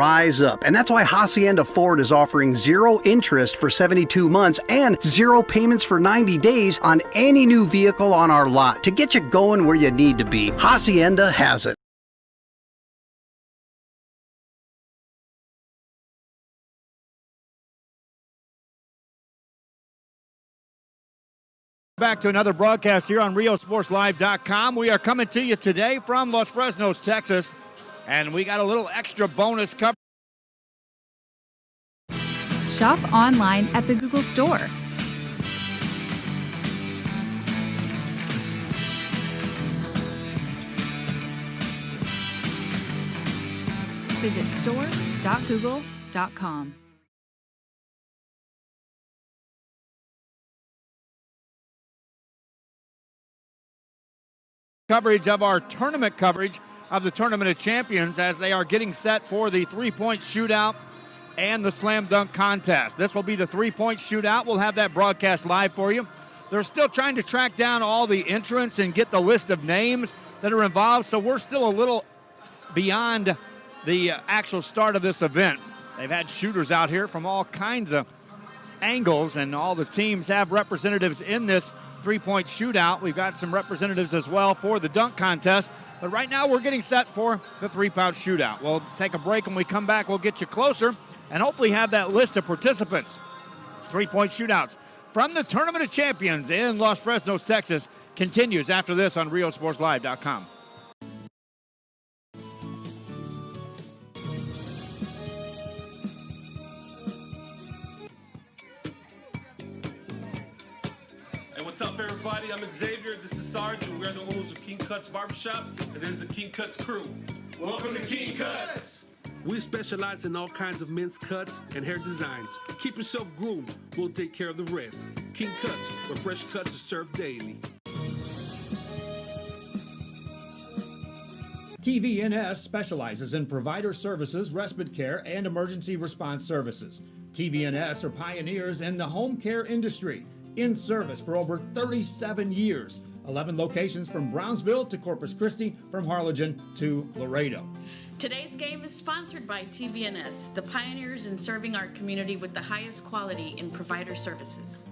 Rise up. And that's why Hacienda Ford is offering 0 interest for 72 months and 0 payments for 90 days on any new vehicle on our lot to get you going where you need to be. Hacienda has it. Back to another broadcast here on RioSportsLive.com. We are coming to you today from Los Fresnos, Texas, and we got a little extra bonus coverage. Shop online at the Google Store. Visit store.google.com. Coverage of our tournament coverage of the Tournament of Champions as they are getting set for the three-point shootout and the slam dunk contest. This will be the three-point shootout. We'll have that broadcast live for you. They're still trying to track down all the entrants and get the list of names that are involved, so we're still a little beyond the actual start of this event. They've had shooters out here from all kinds of angles, and all the teams have representatives in this three-point shootout. We've got some representatives as well for the dunk contest. But right now we're getting set for the three-point shootout. We'll take a break. When we come back, we'll get you closer and hopefully have that list of participants. Three-point shootouts from the Tournament of Champions in Los Fresnos, Texas continues after this on RioSportsLive.com. What's up, everybody? I'm Xavier. This is Sarge, and we're the owners of King Cuts Barbershop, and this is the King Cuts crew. Welcome to King Cuts. We specialize in all kinds of men's cuts and hair designs. Keep yourself groomed. We'll take care of the rest. King Cuts, where fresh cuts are served daily. TVNS specializes in provider services, respite care, and emergency response services. TVNS are pioneers in the home care industry, in service for over 37 years. 11 locations from Brownsville to Corpus Christi, from Harlingen to Laredo. Today's game is sponsored by TVNS, the pioneers in serving our community with the highest quality in provider services.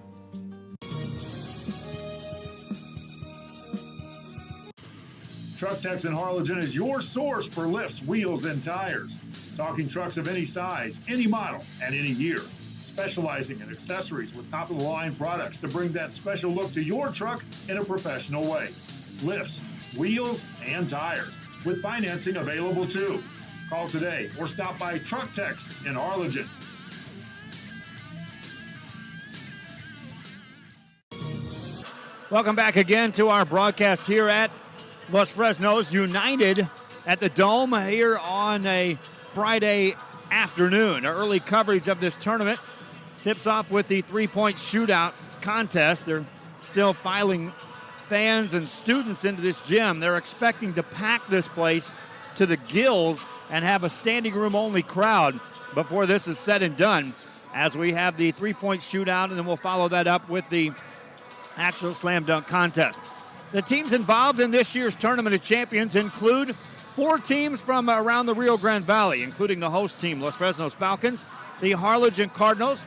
Truck Techs in Harlingen is your source for lifts, wheels, and tires. Talking trucks of any size, any model, and any year. Specializing in accessories with top-of-the-line products to bring that special look to your truck in a professional way. Lifts, wheels, and tires, with financing available too. Call today or stop by Truck Techs in Harlingen. Welcome back again to our broadcast here at Los Fresnos United at the Dome here on a Friday afternoon. Early coverage of this tournament tips off with the three-point shootout contest. They're still filing fans and students into this gym. They're expecting to pack this place to the gills and have a standing room only crowd before this is said and done, as we have the three-point shootout, and then we'll follow that up with the actual slam dunk contest. The teams involved in this year's Tournament of Champions include 4 teams from around the Rio Grande Valley, including the host team, Los Fresnos Falcons, the Harlingen Cardinals,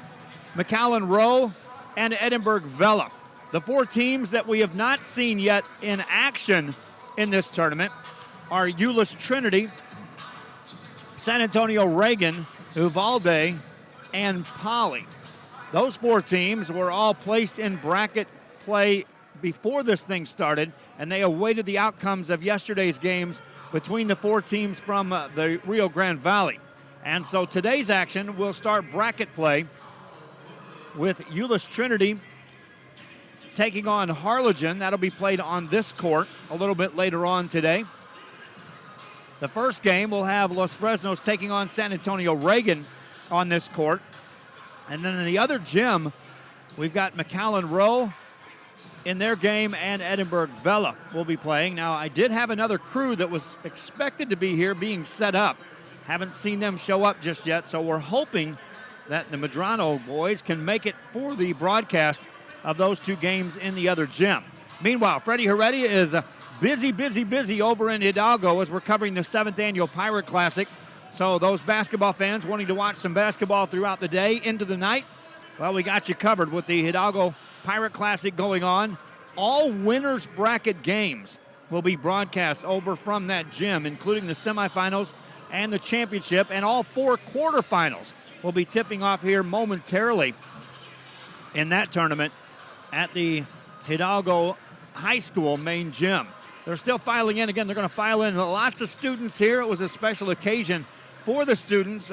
McAllen Rowe, and Edinburgh Vela. The 4 teams that we have not seen yet in action in this tournament are Euless Trinity, San Antonio Reagan, Uvalde, and Poly. Those 4 teams were all placed in bracket play before this thing started, and they awaited the outcomes of yesterday's games between the 4 teams from the Rio Grande Valley. And so today's action will start bracket play with Euless Trinity taking on Harlingen. That'll be played on this court a little bit later on today. The first game will have Los Fresnos taking on San Antonio Reagan on this court. And then in the other gym, we've got McAllen Rowe in their game, and Edinburgh Vela will be playing. Now, I did have another crew that was expected to be here being set up. Haven't seen them show up just yet, so we're hoping that the Medrano boys can make it for the broadcast of those 2 games in the other gym. Meanwhile, Freddie Heredia is busy over in Hidalgo as we're covering the 7th annual Pirate Classic So those basketball fans wanting to watch some basketball throughout the day into the night, well, we got you covered with the Hidalgo Pirate Classic going on. All winners bracket games will be broadcast over from that gym, including the semifinals and the championship, and all 4 quarterfinals will be tipping off here momentarily in that tournament at the Hidalgo High School main gym. They're still filing in. Again, they're going to file in lots of students here. It was a special occasion for the students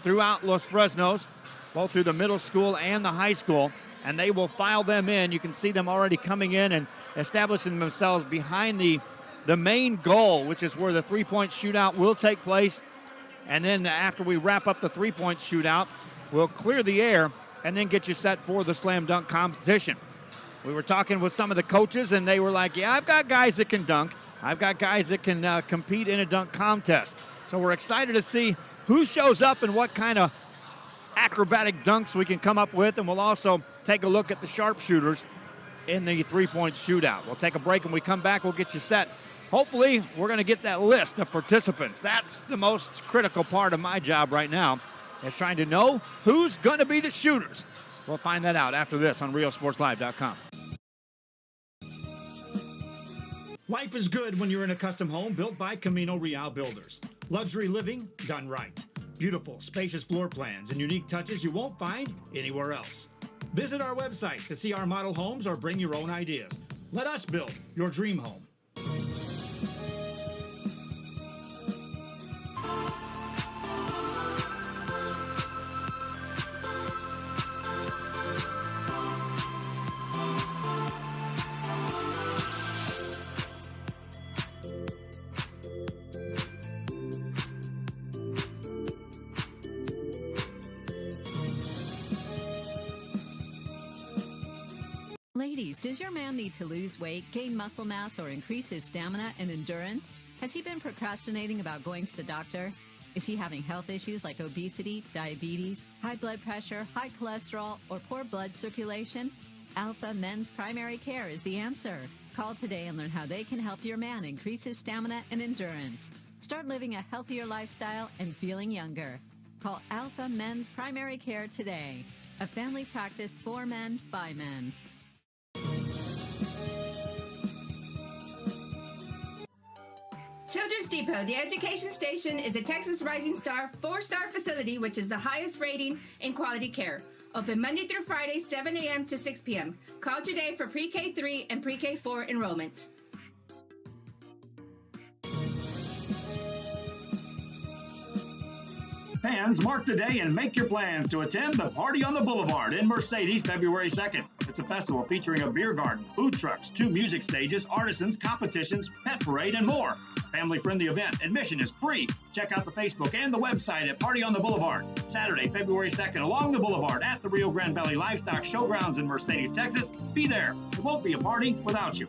throughout Los Fresnos, both through the middle school and the high school, and they will file them in. You can see them already coming in and establishing themselves behind the main goal, which is where the three-point shootout will take place. And then after we wrap up the three-point shootout, we'll clear the air and then get you set for the slam dunk competition. We were talking with some of the coaches, and they were like, yeah, I've got guys that can dunk. I've got guys that can compete in a dunk contest. So we're excited to see who shows up and what kind of acrobatic dunks we can come up with, and we'll also take a look at the sharpshooters in the three-point shootout. We'll take a break. When we come back, we'll get you set. Hopefully, we're going to get that list of participants. That's the most critical part of my job right now, is trying to know who's going to be the shooters. We'll find that out after this on RioSportsLive.com. Life is good when you're in a custom home built by Camino Real Builders. Luxury living done right. Beautiful, spacious floor plans and unique touches you won't find anywhere else. Visit our website to see our model homes or bring your own ideas. Let us build your dream home. Ladies, does your man need to lose weight, gain muscle mass, or increase his stamina and endurance? Has he been procrastinating about going to the doctor? Is he having health issues like obesity, diabetes, high blood pressure, high cholesterol, or poor blood circulation? Alpha Men's Primary Care is the answer. Call today and learn how they can help your man increase his stamina and endurance. Start living a healthier lifestyle and feeling younger. Call Alpha Men's Primary Care today. A family practice for men, by men. Children's Depot, the education station, is a Texas Rising Star 4-star facility which is the highest rating in quality care. Open Monday through Friday, 7 a.m. to 6 p.m. Call today for pre-K 3 and pre-K 4 enrollment. Fans, mark the day and make your plans to attend the Party on the Boulevard in Mercedes February 2nd. It's a festival featuring a beer garden, food trucks, 2 music stages, artisans, competitions, pet parade, and more. Family-friendly event. Admission is free. Check out the Facebook and the website at Party on the Boulevard. Saturday, February 2nd, along the Boulevard at the Rio Grande Valley Livestock Showgrounds in Mercedes, Texas. Be there. It won't be a party without you.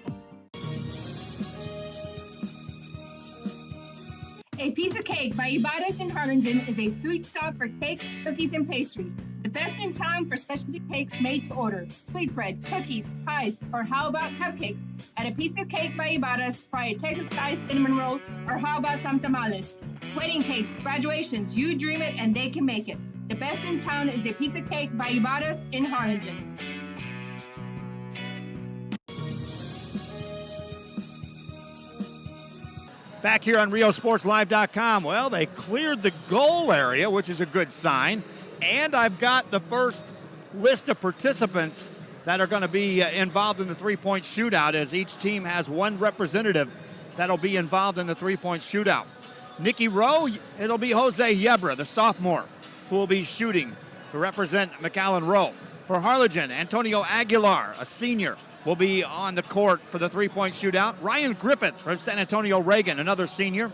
A Piece of Cake by Ibadas in Harlingen is a sweet stop for cakes, cookies, and pastries. The best in town for specialty cakes made to order. Sweetbread, cookies, pies, or how about cupcakes? At A Piece of Cake by Ibadas, try a Texas-style cinnamon roll, or how about some tamales? Wedding cakes, graduations, you dream it and they can make it. The best in town is A Piece of Cake by Ibadas in Harlingen. Back here on RioSportsLive.com, well, they cleared the goal area, which is a good sign. And I've got the first list of participants that are going to be involved in the three-point shootout, as each team has one representative that'll be involved in the three-point shootout. Nikki Rowe, it'll be Jose Yebra, the sophomore, who will be shooting to represent McAllen Rowe. For Harlingen, Antonio Aguilar, a senior, will be on the court for the three-point shootout. Ryan Griffith from San Antonio Reagan, another senior.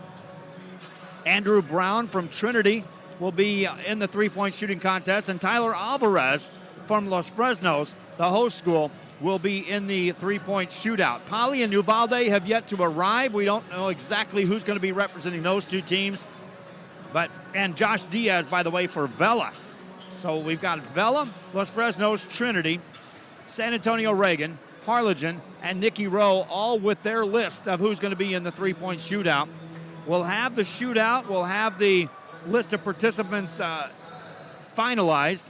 Andrew Brown from Trinity will be in the three-point shooting contest. And Tyler Alvarez from Los Fresnos, the host school, will be in the three-point shootout. Polly and Uvalde have yet to arrive. We don't know exactly who's going to be representing those two teams. And Josh Diaz, by the way, for Vela. So we've got Vela, Los Fresnos, Trinity, San Antonio Reagan, Harlingen, and Nikki Rowe, all with their list of who's going to be in the three-point shootout. We'll have the shootout. We'll have the list of participants finalized,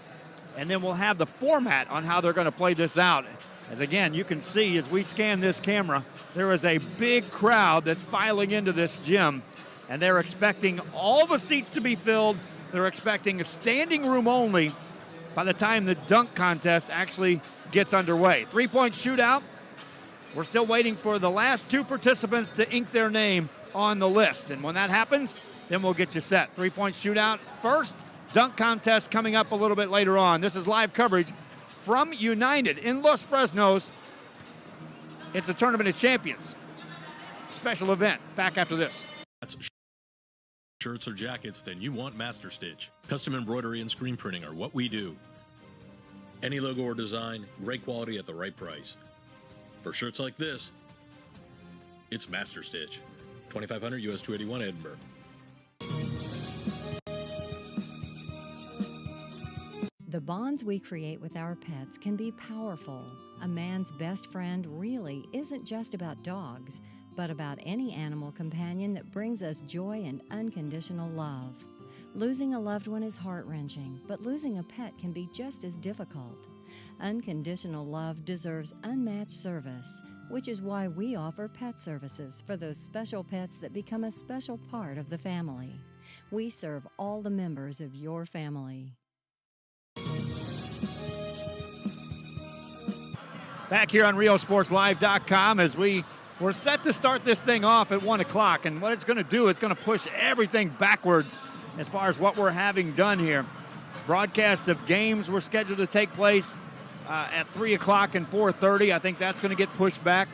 and then we'll have the format on how they're going to play this out. As again, you can see as we scan this camera, there is a big crowd that's filing into this gym, and they're expecting all the seats to be filled. They're expecting a standing room only by the time the dunk contest actually gets underway. Three-point shootout. We're still waiting for the last two participants to ink their name on the list. And when that happens, then we'll get you set. Three-point shootout first. Dunk contest coming up a little bit later on. This is live coverage from United in Los Fresnos. It's a Tournament of Champions special event. Back after this. Shirts or jackets, then you want Master Stitch. Custom embroidery and screen printing are what we do. Any logo or design, great quality at the right price. For shirts like this, it's Master Stitch. 2500 US 281 Edinburgh. The bonds we create with our pets can be powerful. A man's best friend really isn't just about dogs, but about any animal companion that brings us joy and unconditional love. Losing a loved one is heart-wrenching, but losing a pet can be just as difficult. Unconditional love deserves unmatched service, which is why we offer pet services for those special pets that become a special part of the family. We serve all the members of your family. Back here on RioSportsLive.com as we're set to start this thing off at 1 o'clock. And what it's going to do, it's going to push everything backwards as far as what we're having done here. Broadcast of games were scheduled to take place at 3 o'clock and 4:30. I think that's going to get pushed back.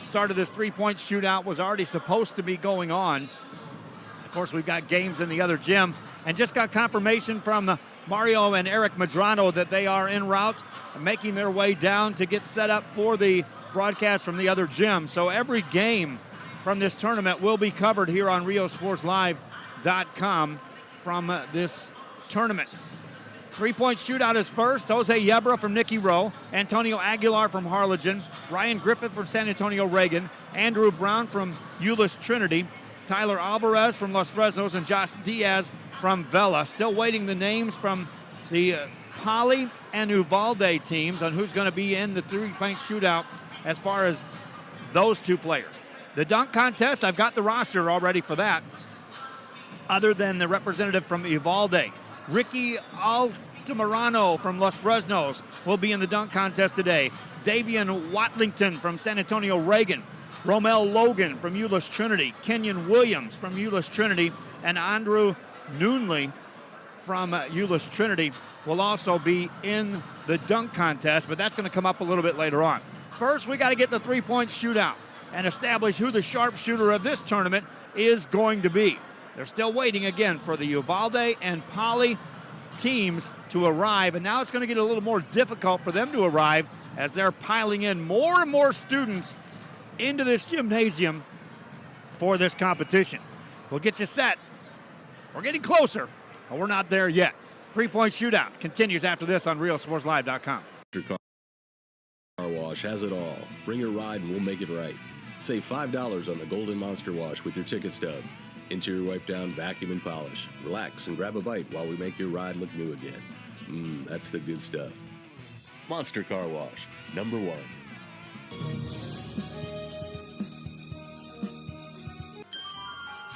Start of this three-point shootout was already supposed to be going on. Of course, we've got games in the other gym. And just got confirmation from Mario and Eric Madrano that they are en route, making their way down to get set up for the broadcast from the other gym. So every game from this tournament will be covered here on RioSportsLive.com from this tournament. Three-point shootout is first. Jose Yebra from Nicky Rowe, Antonio Aguilar from Harlingen, Ryan Griffith from San Antonio Reagan, Andrew Brown from Euless Trinity, Tyler Alvarez from Los Fresnos, and Josh Diaz from Vela. Still waiting the names from the Poly and Uvalde teams on who's going to be in the three-point shootout as far as those two players. The dunk contest, I've got the roster already for that, other than the representative from Uvalde. Ricky Altamirano from Los Fresnos will be in the dunk contest today. Davian Watlington from San Antonio Reagan. Romel Logan from Euless Trinity. Kenyon Williams from Euless Trinity. And Andrew Noonley from Euless Trinity will also be in the dunk contest, but that's going to come up a little bit later on. First, we got to get the three-point shootout and establish who the sharpshooter of this tournament is going to be. They're still waiting again for the Uvalde and Poly teams to arrive, and now it's going to get a little more difficult for them to arrive as they're piling in more and more students into this gymnasium for this competition. We'll get you set. We're getting closer, but we're not there yet. Three-point shootout continues after this on RioSportsLive.com. Your car wash has it all. Bring your ride and we'll make it right. Save $5 on the Golden Monster Wash with your ticket stub. Interior wipe down, vacuum, and polish. Relax and grab a bite while we make your ride look new again. That's the good stuff. Monster Car Wash, #1.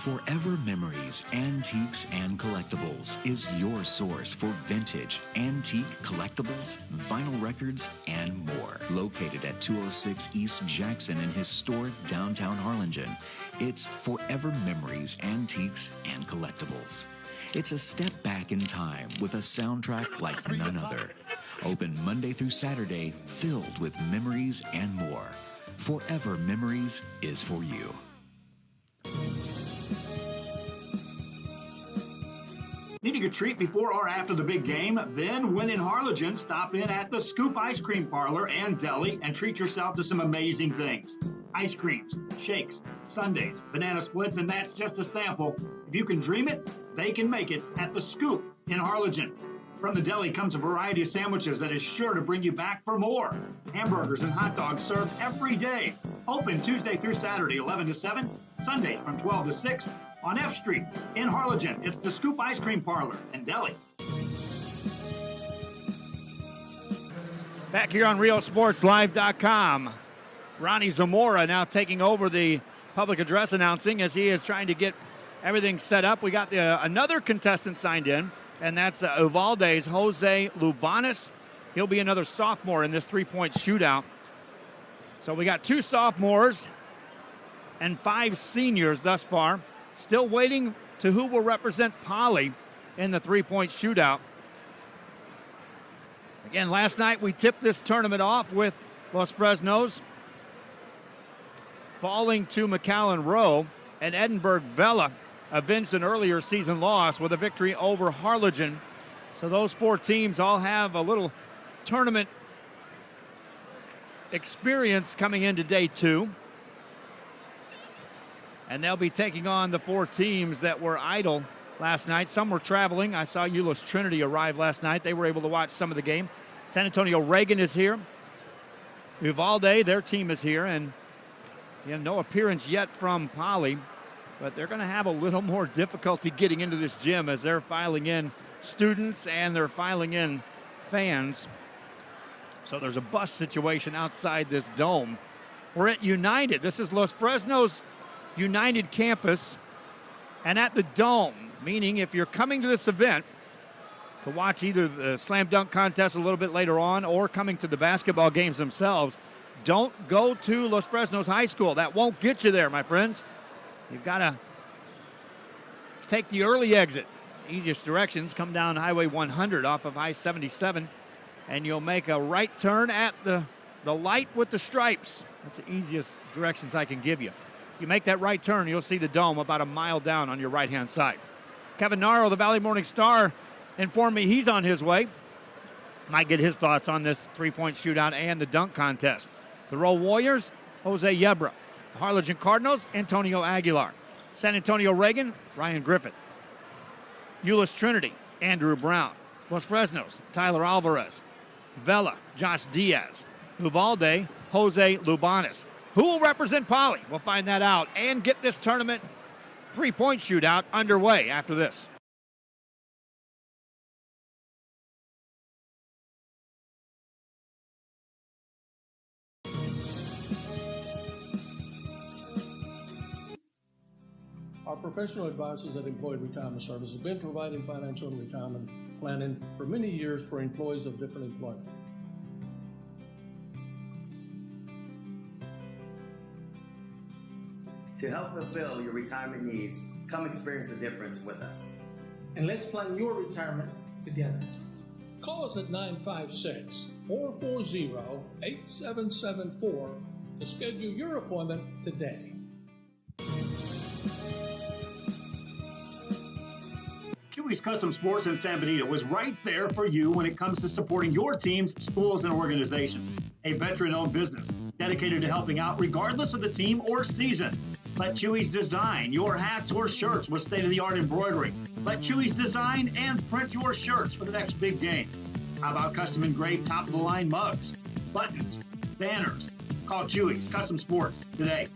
Forever Memories, Antiques, and Collectibles is your source for vintage, antique collectibles, vinyl records, and more. Located at 206 East Jackson in historic downtown Harlingen, it's Forever Memories, Antiques, and Collectibles. It's a step back in time with a soundtrack like none other. Open Monday through Saturday, filled with memories and more. Forever Memories is for you. Needing a treat before or after the big game? Then, when in Harlingen, stop in at the Scoop Ice Cream Parlor and Deli and treat yourself to some amazing things. Ice creams, shakes, sundaes, banana splits, and that's just a sample. If you can dream it, they can make it at the Scoop in Harlingen. From the deli comes a variety of sandwiches that is sure to bring you back for more. Hamburgers and hot dogs served every day. Open Tuesday through Saturday, 11 to 7, Sundays from 12 to 6, On F Street in Harlingen, it's the Scoop Ice Cream Parlor in Delhi. Back here on RealSportsLive.com, Ronnie Zamora now taking over the public address announcing as he is trying to get everything set up. We got another contestant signed in, and that's Uvalde's Jose Lubanis. He'll be another sophomore in this three-point shootout. So we got 2 sophomores and 5 seniors thus far. Still waiting to who will represent Poly in the three-point shootout. Again, last night we tipped this tournament off with Los Fresnos falling to McAllen Rowe, and Edinburgh Vela avenged an earlier season loss with a victory over Harlingen. So those 4 teams all have a little tournament experience coming into day 2. And they'll be taking on the 4 teams that were idle last night. Some were traveling. I saw Euless Trinity arrive last night. They were able to watch some of the game. San Antonio Reagan is here. Uvalde, their team is here. And no appearance yet from Poly. But they're going to have a little more difficulty getting into this gym as they're filing in students and they're filing in fans. So there's a bus situation outside this dome. We're at United. This is Los Fresnos United campus and at the Dome, meaning if you're coming to this event to watch either the slam dunk contest a little bit later on or coming to the basketball games themselves, don't go to Los Fresnos High School. That won't get you there, my friends. You've got to take the early exit. Easiest directions, come down Highway 100 off of I-77, and you'll make a right turn at the light with the stripes. That's the easiest directions I can give you. If you make that right turn, you'll see the Dome about a mile down on your right-hand side. Kevin Naro, the Valley Morning Star, informed me he's on his way. Might get his thoughts on this three-point shootout and the dunk contest. The Roll Warriors, Jose Yebra. The Harlingen Cardinals, Antonio Aguilar. San Antonio Reagan, Ryan Griffith. Euless Trinity, Andrew Brown. Los Fresnos, Tyler Alvarez. Vela, Josh Diaz. Uvalde, Jose Lubanis. Who will represent Poly? We'll find that out and get this tournament three-point shootout underway after this. Our professional advisors at Employee Retirement Service have been providing financial retirement planning for many years for employees of different employment. To help fulfill your retirement needs, come experience the difference with us. And let's plan your retirement together. Call us at 956-440-8774 to schedule your appointment today. Chewy's Custom Sports in San Benito is right there for you when it comes to supporting your teams, schools, and organizations. A veteran-owned business dedicated to helping out regardless of the team or season. Let Chewy's design your hats or shirts with state-of-the-art embroidery. Let Chewy's design and print your shirts for the next big game. How about custom engraved top-of-the-line mugs, buttons, banners? Call Chewy's Custom Sports today.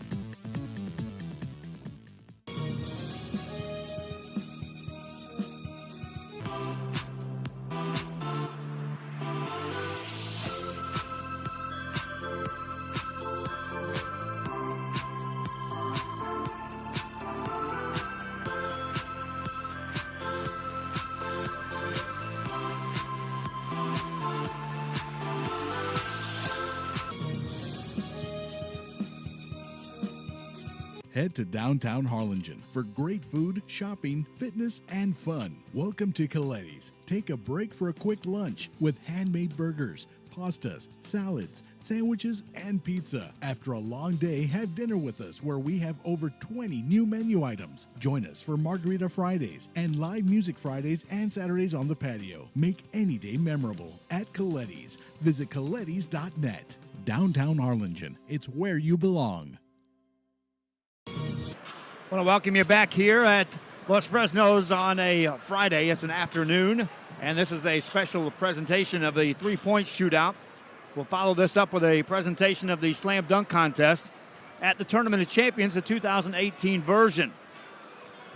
Head to downtown Harlingen for great food, shopping, fitness, and fun. Welcome to Coletti's. Take a break for a quick lunch with handmade burgers, pastas, salads, sandwiches, and pizza. After a long day, have dinner with us where we have over 20 new menu items. Join us for Margarita Fridays and live music Fridays and Saturdays on the patio. Make any day memorable at Coletti's. Visit Coletti's.net. Downtown Harlingen. It's where you belong. I want to welcome you back here at Los Fresnos on a Friday. It's an afternoon, and this is a special presentation of the three-point shootout. We'll follow this up with a presentation of the slam dunk contest at the Tournament of Champions, the 2018 version.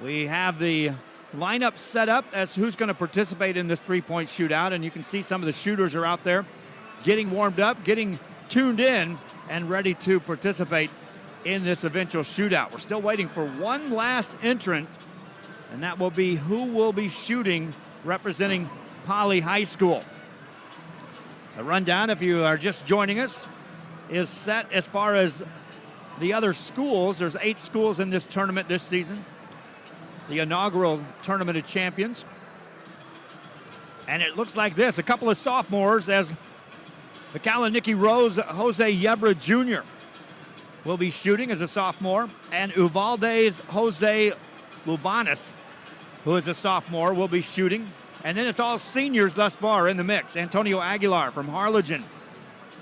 We have the lineup set up as who's going to participate in this three-point shootout, and you can see some of the shooters are out there getting warmed up, getting tuned in, and ready to participate in this eventual shootout. We're still waiting for one last entrant, and that will be who will be shooting representing Poly High School. The rundown, if you are just joining us, is set as far as the other schools. There's 8 schools in this tournament this season, the inaugural Tournament of Champions. And it looks like this. A couple of sophomores as the Kalaniki Rose Jose Yebra Jr. will be shooting as a sophomore, and Uvalde's Jose Lubanis, who is a sophomore, will be shooting. And then it's all seniors thus far in the mix. Antonio Aguilar from Harlingen,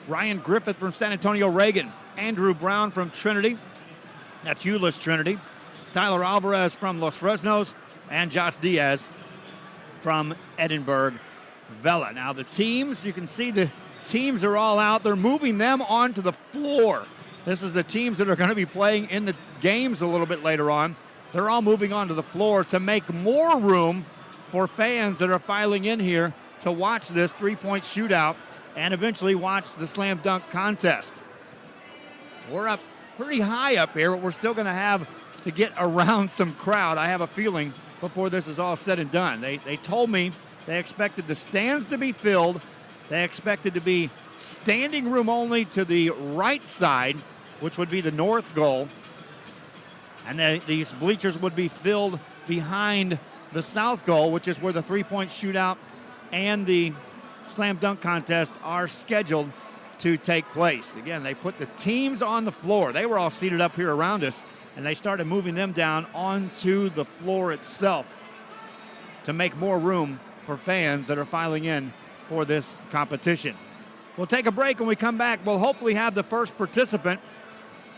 Ryan Griffith from San Antonio Reagan, Andrew Brown from Trinity, that's Euless Trinity, Tyler Alvarez from Los Fresnos, and Josh Diaz from Edinburgh Vela. Now the teams, you can see the teams are all out. They're moving them onto the floor. This is the teams that are going to be playing in the games a little bit later on. They're all moving onto the floor to make more room for fans that are filing in here to watch this three-point shootout and eventually watch the slam dunk contest. We're up pretty high up here, but we're still going to have to get around some crowd, I have a feeling, before this is all said and done. They told me they expected the stands to be filled. They expected to be standing room only to the right side, which would be the north goal. And these bleachers would be filled behind the south goal, which is where the three-point shootout and the slam dunk contest are scheduled to take place. Again, they put the teams on the floor. They were all seated up here around us, and they started moving them down onto the floor itself to make more room for fans that are filing in for this competition. We'll take a break. When we come back, we'll hopefully have the first participant,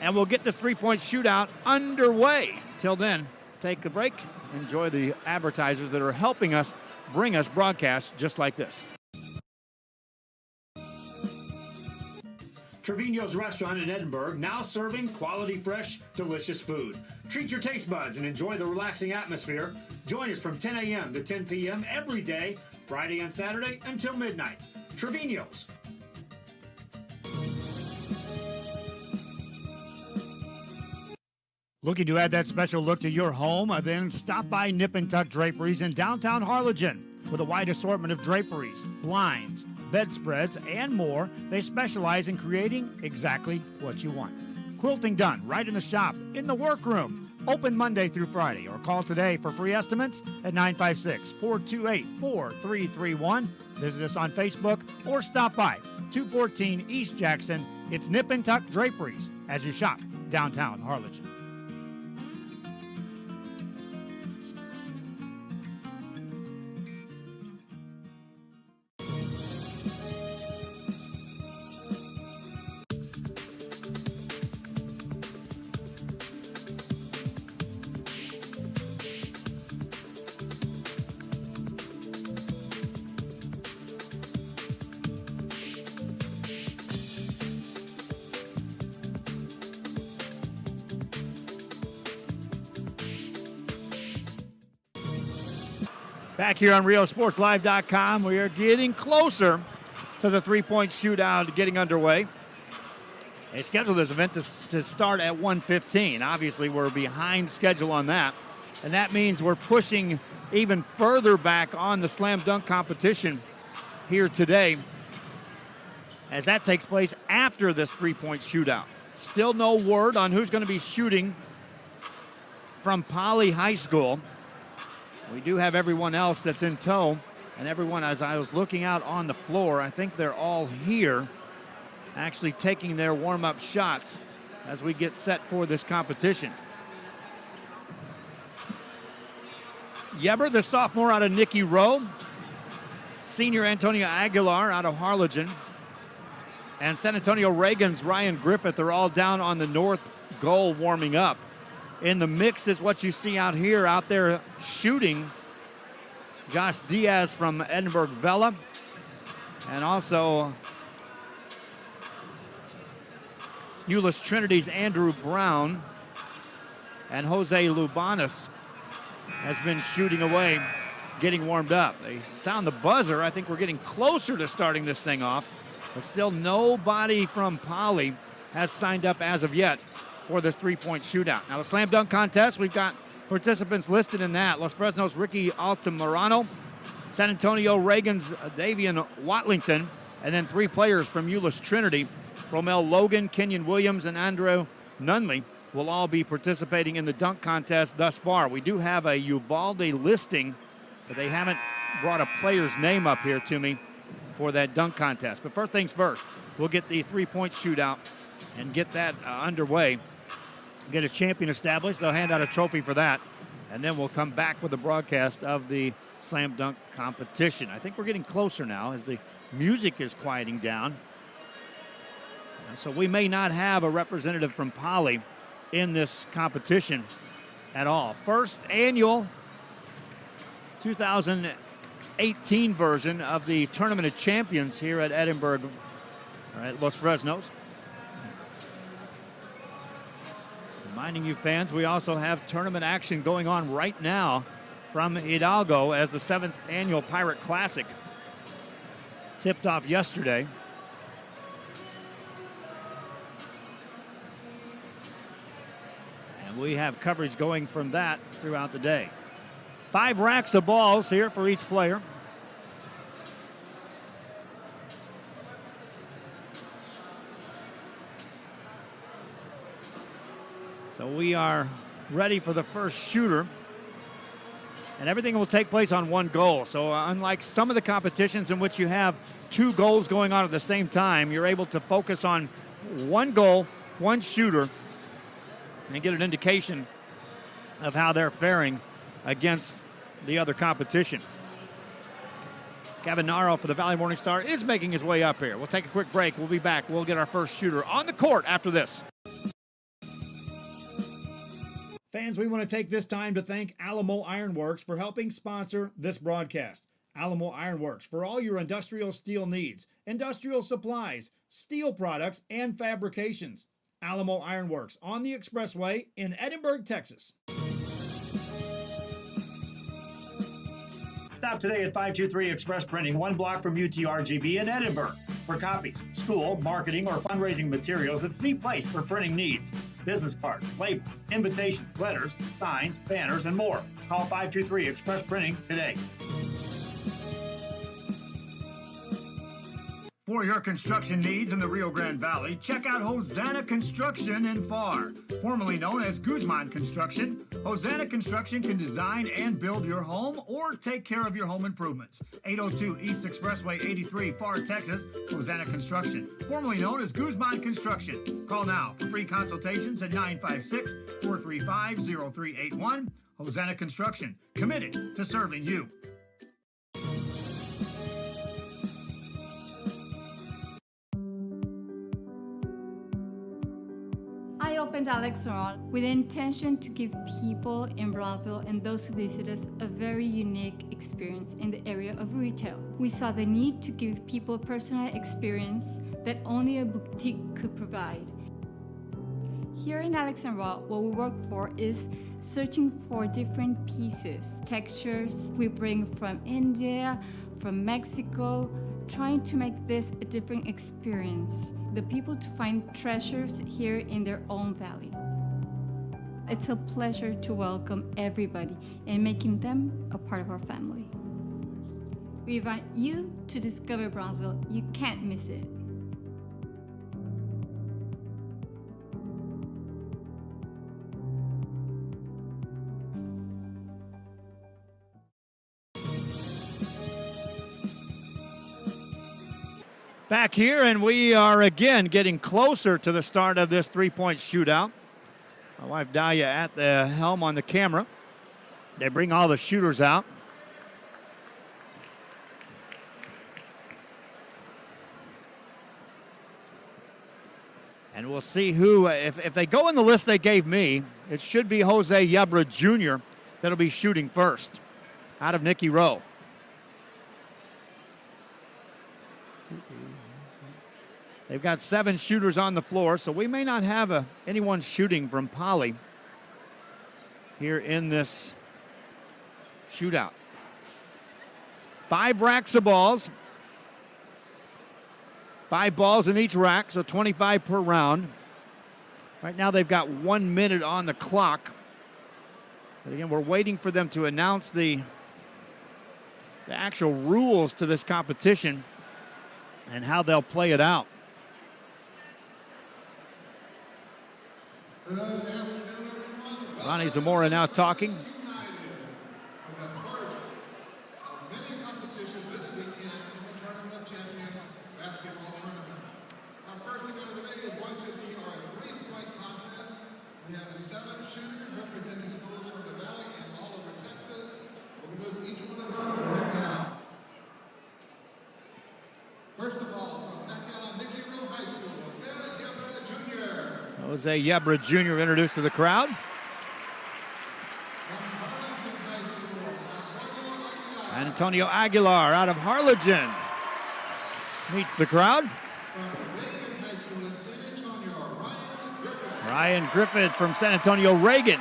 and we'll get this three-point shootout underway. Till then, take a break. Enjoy the advertisers that are helping us bring us broadcasts just like this. Trevino's Restaurant in Edinburgh, now serving quality, fresh, delicious food. Treat your taste buds and enjoy the relaxing atmosphere. Join us from 10 a.m. to 10 p.m. every day, Friday and Saturday until midnight. Trevino's. Looking to add that special look to your home? Then stop by Nip and Tuck Draperies in downtown Harlingen. With a wide assortment of draperies, blinds, bedspreads, and more, they specialize in creating exactly what you want. Quilting done right in the shop, in the workroom. Open Monday through Friday, or call today for free estimates at 956-428-4331. Visit us on Facebook or stop by 214 East Jackson. It's Nip and Tuck Draperies as you shop downtown Harlingen. Back here on RioSportsLive.com, we are getting closer to the three-point shootout getting underway. They scheduled this event to start at 1:15. Obviously, we're behind schedule on that, and that means we're pushing even further back on the slam dunk competition here today, as that takes place after this three-point shootout. Still no word on who's going to be shooting from Poly High School. We do have everyone else that's in tow, and everyone, as I was looking out on the floor, I think they're all here actually taking their warm-up shots as we get set for this competition. Yeber, the sophomore out of Nicky Rowe, senior Antonio Aguilar out of Harlingen, and San Antonio Reagan's Ryan Griffith are all down on the north goal warming up. In the mix is what you see out here, out there shooting, Josh Diaz from Edinburgh Vela, and also Euless Trinity's Andrew Brown and Jose Lubanis has been shooting away, getting warmed up. They sound the buzzer. I think we're getting closer to starting this thing off, but still nobody from Poly has signed up as of yet for this three-point shootout. Now the slam dunk contest, we've got participants listed in that. Los Fresnos' Ricky Altamirano, San Antonio Reagan's Davian Watlington, and then three players from Euless Trinity, Romel Logan, Kenyon Williams, and Andrew Nunley will all be participating in the dunk contest thus far. We do have a Uvalde listing, but they haven't brought a player's name up here to me for that dunk contest. But first things first, we'll get the three-point shootout and get that underway. Get a champion established. They'll hand out a trophy for that. And then we'll come back with the broadcast of the slam dunk competition. I think we're getting closer now as the music is quieting down. So we may not have a representative from Poly in this competition at all. First annual 2018 version of the Tournament of Champions here at Edinburgh, at Los Fresnos. Reminding you fans, we also have tournament action going on right now from Hidalgo as the 7th annual Pirate Classic tipped off yesterday. And we have coverage going from that throughout the day. 5 racks of balls here for each player. So we are ready for the first shooter. And everything will take place on one goal. So unlike some of the competitions in which you have 2 goals going on at the same time, you're able to focus on one goal, one shooter, and get an indication of how they're faring against the other competition. Kevin Naro for the Valley Morning Star is making his way up here. We'll take a quick break. We'll be back. We'll get our first shooter on the court after this. Fans, we want to take this time to thank Alamo Ironworks for helping sponsor this broadcast. Alamo Ironworks for all your industrial steel needs, industrial supplies, steel products, and fabrications. Alamo Ironworks on the Expressway in Edinburgh, Texas. Stop today at 523 Express Printing, 1 block from UTRGV in Edinburgh. For copies, school, marketing, or fundraising materials, it's the place for printing needs. Business cards, labels, invitations, letters, signs, banners, and more. Call 523 Express Printing today. For your construction needs in the Rio Grande Valley, check out Hosanna Construction in Farr. Formerly known as Guzman Construction, Hosanna Construction can design and build your home or take care of your home improvements. 802 East Expressway 83, Farr, Texas, Hosanna Construction. Formerly known as Guzman Construction. Call now for free consultations at 956-435-0381. Hosanna Construction, committed to serving you. I opened Alex Restaurant with the intention to give people in Brownsville and those who visit us a very unique experience in the area of retail. We saw the need to give people a personal experience that only a boutique could provide. Here in Alex and Raw, what we work for is searching for different pieces, textures we bring from India, from Mexico, trying to make this a different experience. The people to find treasures here in their own valley. It's a pleasure to welcome everybody and making them a part of our family. We invite you to discover Brownsville. You can't miss it. Back here, and we are again getting closer to the start of this three-point shootout. My wife Dahlia at the helm on the camera. They bring all the shooters out. And we'll see who, if they go in the list they gave me, it should be Jose Yebra Jr. that'll be shooting first out of Nicky Rowe. They've got 7 shooters on the floor, so we may not have anyone shooting from Poly here in this shootout. 5 racks of balls. 5 balls in each rack, so 25 per round. Right now they've got 1 minute on the clock. But again, we're waiting for them to announce the actual rules to this competition and how they'll play it out. Ronnie Zamora now talking. Jose Yebra Jr. introduced to the crowd. Antonio Aguilar out of Harlingen meets the crowd. Ryan Griffith from San Antonio Reagan.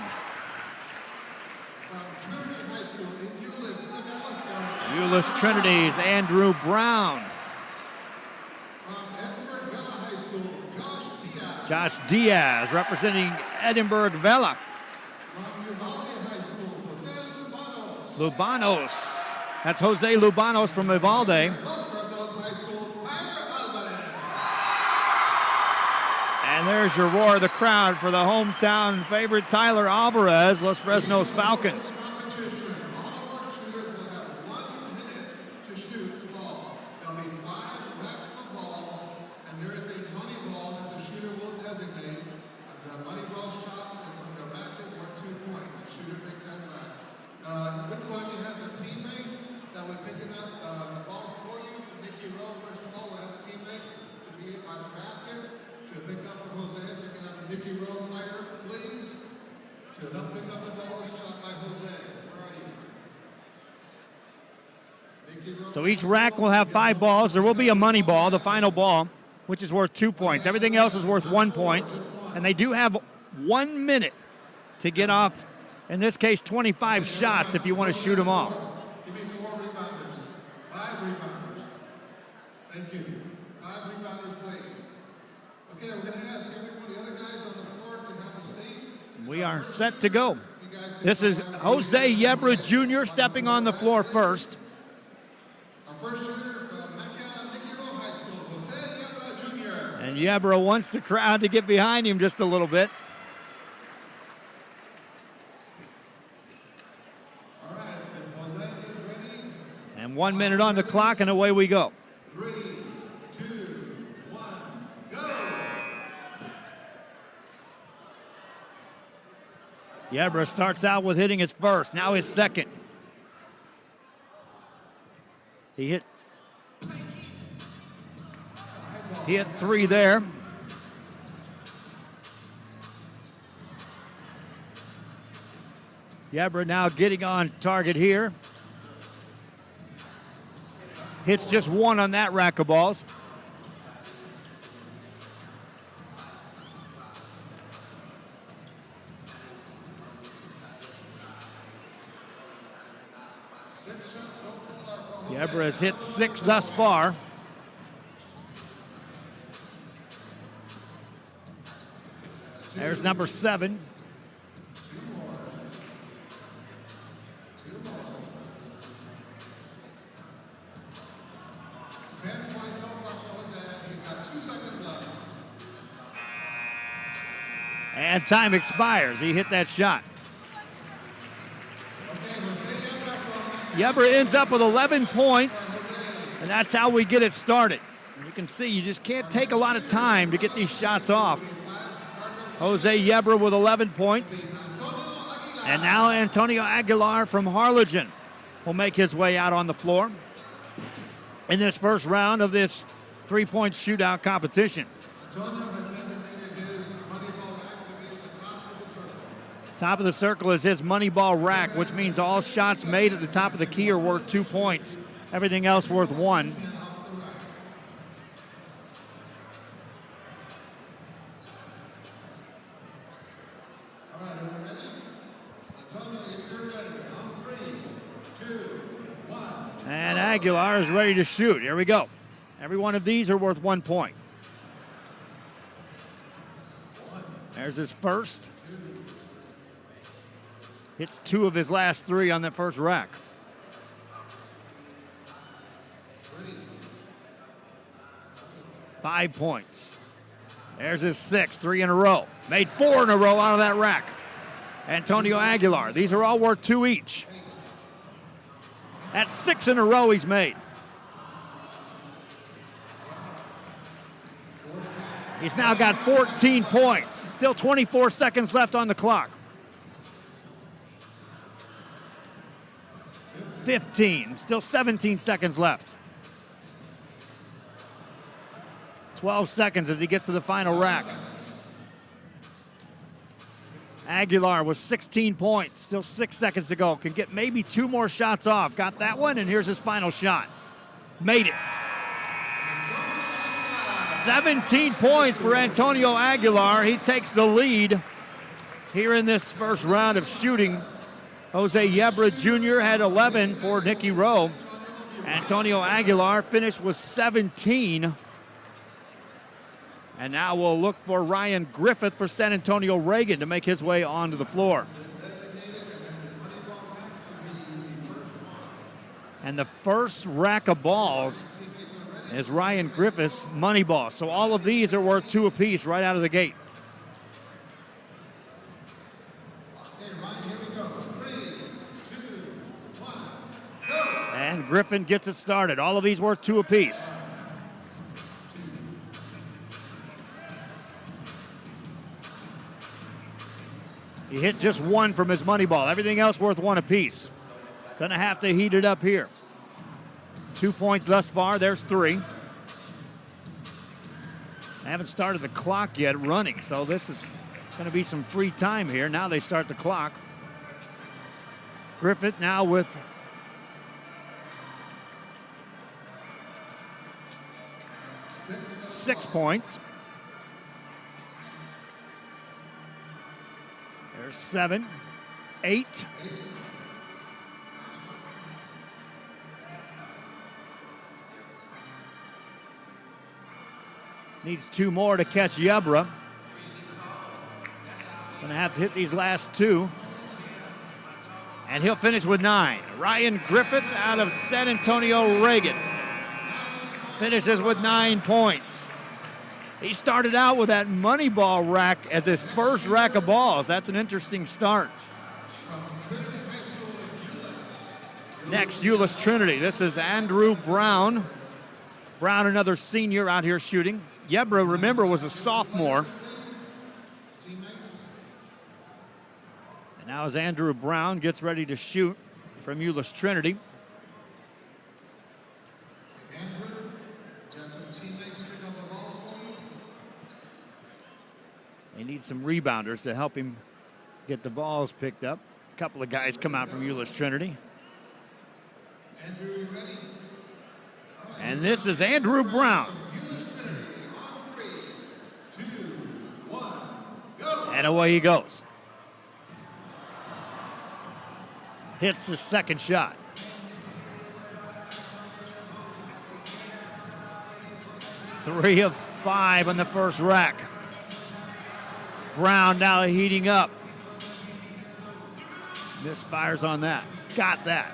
Euless Trinity's Andrew Brown. Josh Diaz representing Edinburgh Vela. Lubanos. That's Jose Lubanos from Uvalde. And there's your roar of the crowd for the hometown favorite Tyler Alvarez, Los Fresnos Falcons. So each rack will have 5 balls. There will be a money ball, the final ball, which is worth 2 points. Everything else is worth 1 point. And they do have 1 minute to get off, in this case, 25 shots if you want to shoot them all. Give me 4 rebounders. 5 rebounders. Thank you. 5 rebounders, please. Okay, we're going to ask everyone, the other guys on the floor to have a seat. We are set to go. This is Jose Yebra Jr. stepping on the floor first. First shooter from Macao Nicky Rowe High School, Jose Yebra Jr. And Yebra wants the crowd to get behind him just a little bit. All right, and Jose is ready. And 1 minute on the clock, and away we go. 3, 2, 1, go! Yebra starts out with hitting his first, now his second. He hit 3 there. Yebra now getting on target here. Hits just 1 on that rack of balls. Yebra has hit 6 thus far. There's number 7. And time expires. He hit that shot. Yebra ends up with 11 points, and that's how we get it started. And you can see you just can't take a lot of time to get these shots off. Jose Yebra with 11 points. And now Antonio Aguilar from Harlingen will make his way out on the floor in this first round of this 3-point shootout competition. Top of the circle is his money ball rack, which means all shots made at the top of the key are worth 2 points. Everything else worth 1. Aguilar is ready to shoot. Here we go. Every one of these are worth 1 point. There's his first. Hits 2 of his last 3 on that first rack. $5 points. There's his 6, 3 in a row. Made 4 in a row out of that rack. Antonio Aguilar. These are all worth 2 each. That's 6 in a row he's made. He's now got 14 points. Still 24 seconds left on the clock. 15, still 17 seconds left. 12 seconds as he gets to the final rack. Aguilar with 16 points, still 6 seconds to go. Can get maybe 2 more shots off. Got that one, and here's his final shot. Made it. 17 points for Antonio Aguilar. He takes the lead here in this first round of shooting. Jose Yebra Jr. had 11 for Nicky Rowe. Antonio Aguilar finished with 17. And now we'll look for Ryan Griffith for San Antonio Reagan to make his way onto the floor. And the first rack of balls is Ryan Griffith's money ball. So all of these are worth 2 apiece right out of the gate. And Griffin gets it started. All of these worth 2 apiece. He hit just 1 from his money ball. Everything else worth 1 apiece. Gonna have to heat it up here. 2 points thus far. There's 3. I haven't started the clock yet running, so this is gonna be some free time here. Now they start the clock. Griffith now with six points. There's 7, 8. Needs 2 more to catch Yebra. Gonna have to hit these last 2. And he'll finish with 9. Ryan Griffith out of San Antonio Reagan finishes with 9 points. He started out with that money ball rack as his first rack of balls. That's an interesting start. Next, Euless Trinity. This is Andrew Brown. Brown, another senior out here shooting. Yebra, remember, was a sophomore. And now as Andrew Brown gets ready to shoot from Euless Trinity. He needs some rebounders to help him get the balls picked up. A couple of guys come out from Euless Trinity. And this is Andrew Brown. And away he goes. Hits the second shot. Three of 5 on the first rack. Brown now heating up. Misfires on that. Got that.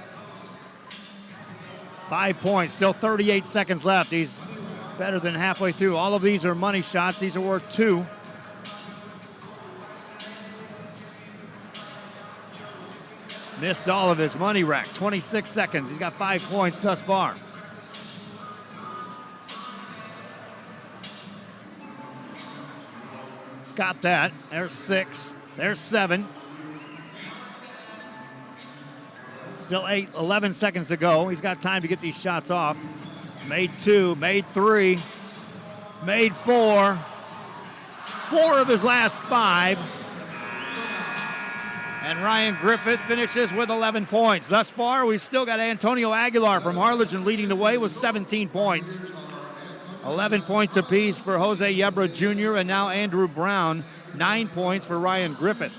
5 points, still 38 seconds left. He's better than halfway through. All of these are money shots. These are worth 2. Missed all of his money rack. 26 seconds. He's got 5 points thus far. Got that. There's 6. There's 7. Still 11 seconds to go. He's got time to get these shots off. Made 2, made 3, made 4. 4 of his last 5. And Ryan Griffith finishes with 11 points. Thus far, we've still got Antonio Aguilar from Harlingen leading the way with 17 points. 11 points apiece for Jose Yebra Jr. and now Andrew Brown. 9 points for Ryan Griffith.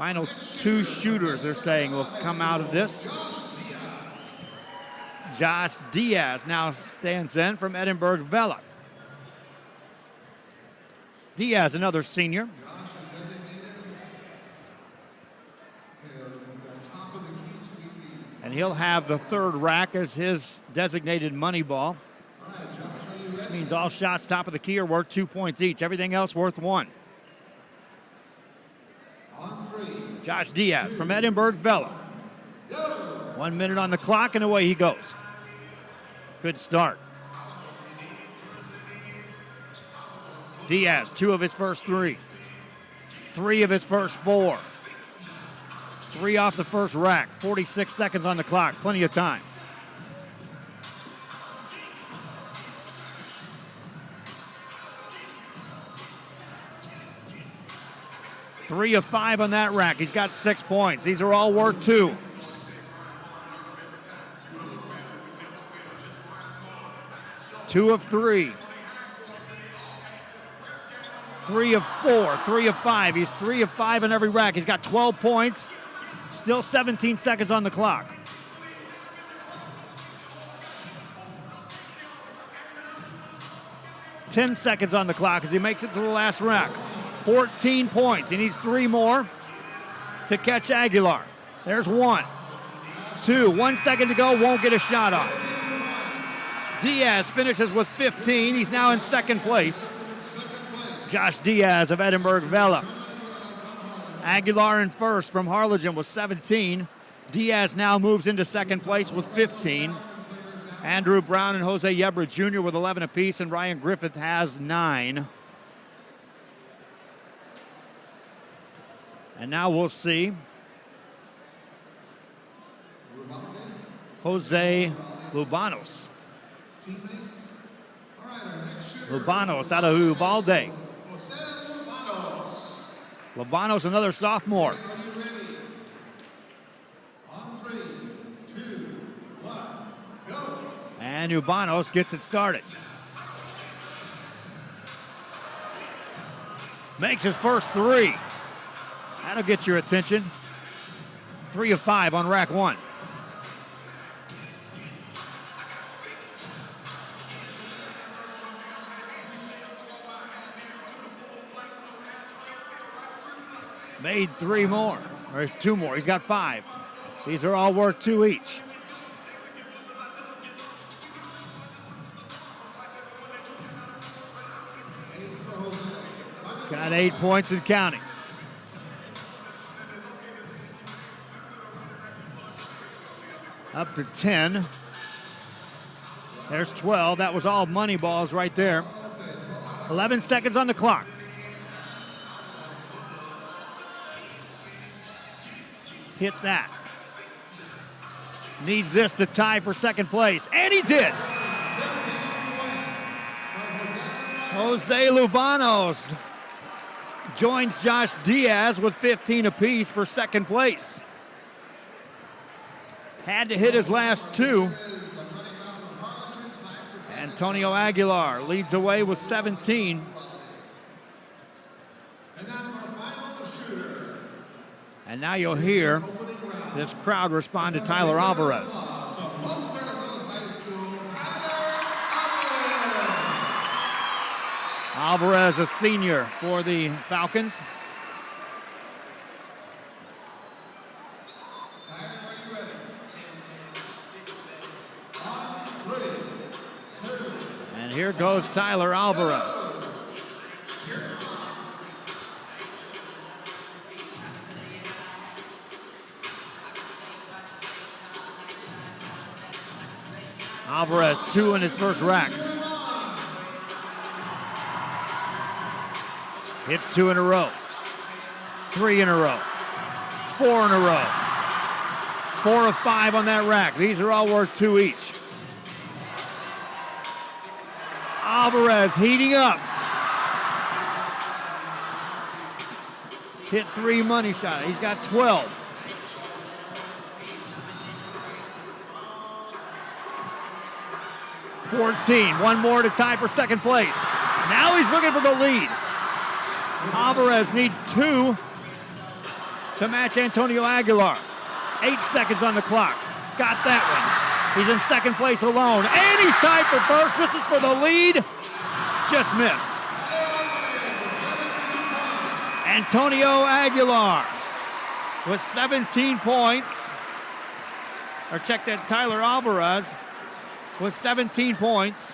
Final 2 shooters, they're saying, will come out of this. Josh Diaz now stands in from Edinburgh Vela. Diaz, another senior. And he'll have the 3rd rack as his designated money ball. Which means all shots top of the key are worth 2 points each. Everything else worth 1. Josh Diaz from Edinburgh Vela. 1 minute on the clock and away he goes. Good start. Diaz, 2 of his first 3. 3 of his first 4. 3 off the first rack. 46 seconds on the clock. Plenty of time. Three of 5 on that rack. He's got 6 points. These are all worth 2. Two of 3. 3 of 4. 3 of 5. He's 3 of 5 on every rack. He's got 12 points. Still 17 seconds on the clock. Ten seconds on the clock as he makes it to the last rack. 14 points. He needs 3 more to catch Aguilar. There's 1. 2. 1 second to go. Won't get a shot off. Diaz finishes with 15. He's now in second place. Josh Diaz of Edinburgh Vela. Aguilar in first from Harlingen with 17. Diaz now moves into second place with 15. Andrew Brown and Jose Yebra Jr. with 11 apiece, and Ryan Griffith has 9. And now we'll see Jose Lubanos. Lubanos out of Uvalde. Lubanos, another sophomore. And Ubanos gets it started. Makes his first 3. That'll get your attention. 3 of 5 on rack 1. Made 3 more, or 2 more. He's got 5. These are all worth 2 each. He's got 8 points and counting. Up to 10. There's 12. That was all money balls right there. 11 seconds on the clock. Hit that. Needs this to tie for second place. And he did. Jose Lubanos joins Josh Diaz with 15 apiece for second place. Had to hit his last 2. Antonio Aguilar leads away with 17. And now you'll hear this crowd respond to Tyler Alvarez. Alvarez, a senior for the Falcons. And here goes Tyler Alvarez. Alvarez, 2 in his first rack. Hits 2 in a row. 3 in a row. 4 in a row. 4 of 5 on that rack. These are all worth 2 each. Alvarez heating up. Hit 3 money shots. He's got 12. $14. 1 more to tie for second place. Now he's looking for the lead. Alvarez needs 2 to match Antonio Aguilar. 8 seconds on the clock. Got that one. He's in second place alone. And he's tied for first. This is for the lead. Just missed. Antonio Aguilar with 17 points. Or check that, Tyler Alvarez with 17 points.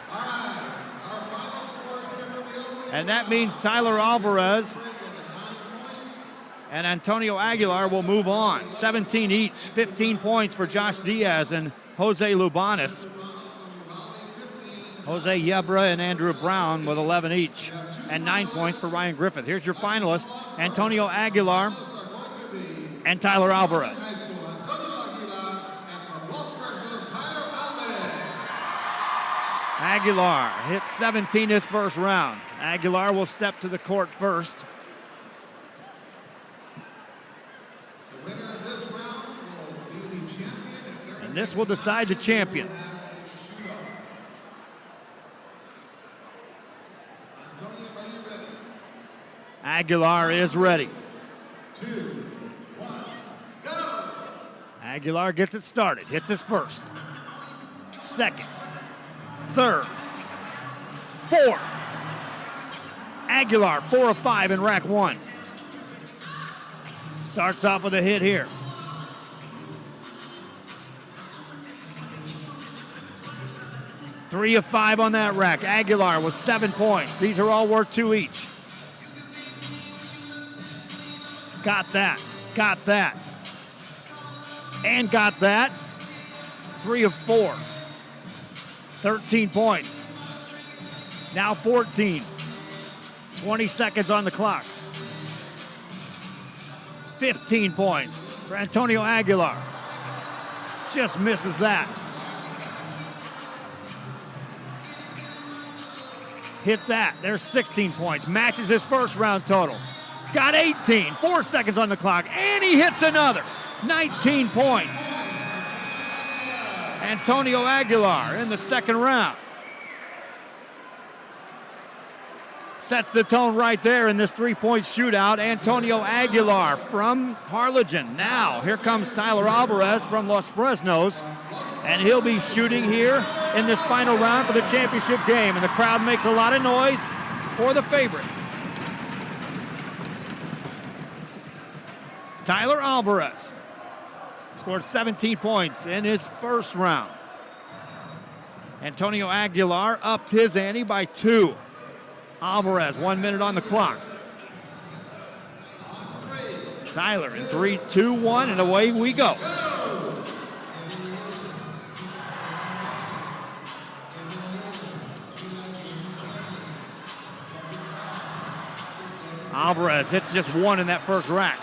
And that means Tyler Alvarez and Antonio Aguilar will move on. 17 each, 15 points for Josh Diaz and Jose Lubanis. Jose Yebra and Andrew Brown with 11 each, and 9 points for Ryan Griffith. Here's your finalist, Antonio Aguilar and Tyler Alvarez. Aguilar hits 17 this first round. Aguilar will step to the court first. And this will decide the champion. Aguilar is ready. Aguilar gets it started, hits his first, second, third, fourth. Aguilar, 4 of 5 in rack 1. Starts off with a hit here. Three of 5 on that rack. Aguilar with 7 points. These are all worth 2 each. Got that, got that, and got that. 3 of 4. 13 points. Now 14. 20 seconds on the clock. 15 points for Antonio Aguilar. Just misses that. Hit that. There's 16 points. Matches his first round total. Got 18. 4 seconds on the clock. And he hits another. 19 points. Antonio Aguilar in the second round. Sets the tone right there in this 3-point shootout. Antonio Aguilar from Harlingen. Now, here comes Tyler Alvarez from Los Fresnos. And he'll be shooting here in this final round for the championship game. And the crowd makes a lot of noise for the favorite. Tyler Alvarez scored 17 points in his first round. Antonio Aguilar upped his ante by 2. Alvarez, 1 minute on the clock. Tyler in 3, 2, 1, and away we go. Alvarez hits just 1 in that first rack.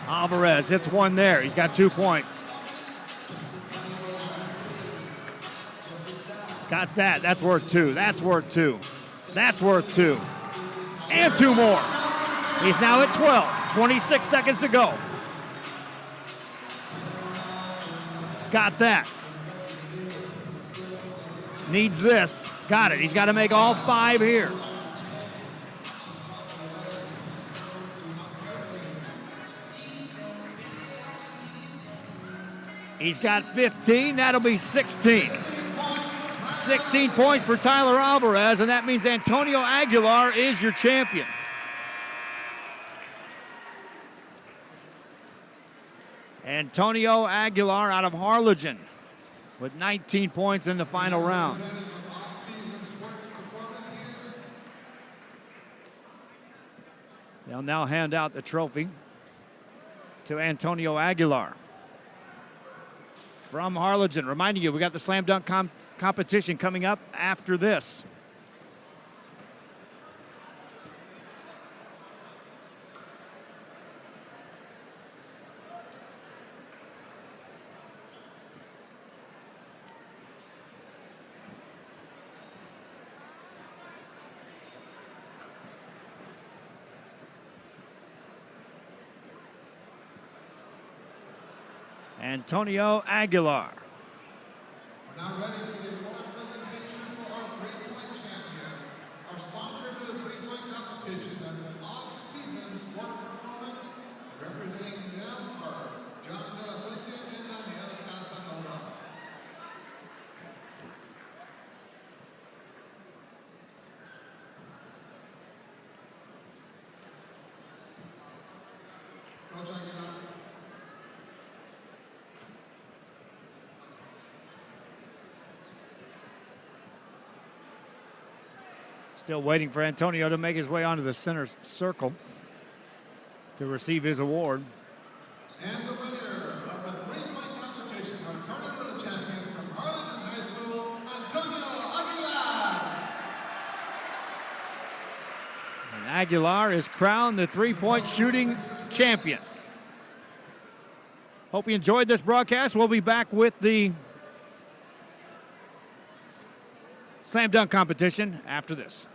Alvarez hits 1 there. He's got 2 points. Got that. That's worth 2. That's worth 2. That's worth 2. And 2 more. He's now at 12. 26 seconds to go. Got that. Needs this. Got it. He's got to make all 5 here. He's got 15. That'll be 16. 16 points for Tyler Alvarez, and that means Antonio Aguilar is your champion. Antonio Aguilar out of Harlingen with 19 points in the final round. They'll now hand out the trophy to Antonio Aguilar from Harlingen. Reminding you, we got the slam dunk competition coming up after this. Antonio Aguilar. We're now ready Still waiting for Antonio to make his way onto the center circle to receive his award. And the winner of the three-point competition, our tournament champions from Harlingen High School, Antonio Aguilar. And Aguilar is crowned the three-point shooting champion. Hope you enjoyed this broadcast. We'll be back with the slam dunk competition after this.